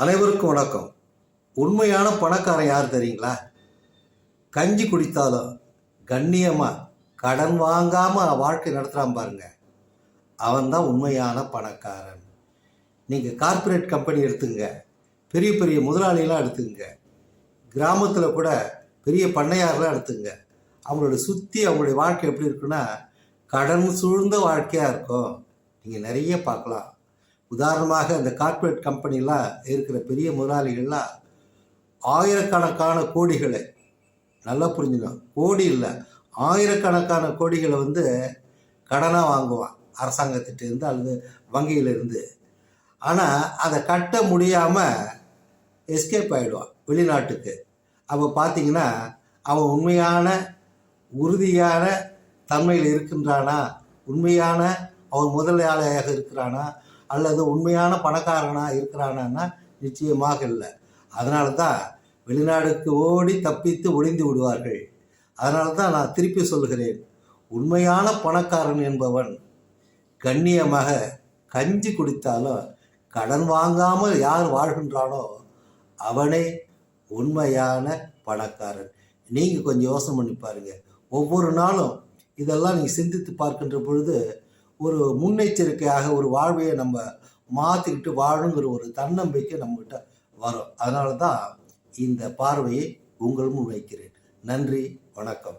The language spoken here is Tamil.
அனைவருக்கும் வணக்கம். உண்மையான பணக்காரன் யார் தெரியுங்களா? கஞ்சி குடித்தாலும் கண்ணியமாக கடன் வாங்காமல் வாழ்க்கை நடத்துகிறான் பாருங்க, அவன் தான் உண்மையான பணக்காரன். நீங்கள் கார்ப்பரேட் கம்பெனி எடுத்துங்க, பெரிய பெரிய முதலாளிலாம் எடுத்துங்க, கிராமத்தில் கூட பெரிய பண்ணையாரெலாம் எடுத்துங்க. அவங்களோட சுற்றி அவங்களுடைய வாழ்க்கை எப்படி இருக்குன்னா கடன் சூழ்ந்த வாழ்க்கையாக இருக்கும். நீங்கள் நிறைய பார்க்கலாம். உதாரணமாக இந்த கார்ப்பரேட் கம்பெனிலாம் இருக்கிற பெரிய முதலாளிகள்லாம் ஆயிரக்கணக்கான கோடிகளை, நல்லா புரிஞ்சுக்கணும், கோடி இல்லை ஆயிரக்கணக்கான கோடிகளை கடனாக வாங்குவான் அரசாங்கத்திட்டேருந்து அல்லது வங்கியிலிருந்து. ஆனால் அதை கட்ட முடியாமல் எஸ்கேப் ஆகிடுவான் வெளிநாட்டுக்கு. அப்போ பார்த்தீங்கன்னா அவன் உண்மையான உறுதியான தன்மையில் இருக்கின்றானா, உண்மையான அவன் முதலாளியாக இருக்கிறானா அல்லது உண்மையான பணக்காரனாக இருக்கிறானா? நிச்சயமாக இல்லை. அதனால தான் வெளிநாடுக்கு ஓடி தப்பித்து ஒளிந்து விடுவார்கள். அதனால தான் நான் திருப்பி சொல்கிறேன், உண்மையான பணக்காரன் என்பவன் கண்ணியமாக கஞ்சி குடித்தாலும் கடன் வாங்காமல் யார் வாழ்கின்றானோ அவனே உண்மையான பணக்காரன். நீங்கள் கொஞ்சம் யோசனை பண்ணி பாருங்கள். ஒவ்வொரு நாளும் இதெல்லாம் நீங்கள் சிந்தித்து பார்க்கின்ற பொழுது ஒரு முன்னெச்சரிக்கையாக ஒரு வாழ்வையை நம்ம மாற்றிக்கிட்டு வாழுங்கிற ஒரு தன்னம்பிக்கை நம்மகிட்ட வரும். அதனால தான் இந்த பார்வையை உங்கள் முன் வைக்கிறேன். நன்றி, வணக்கம்.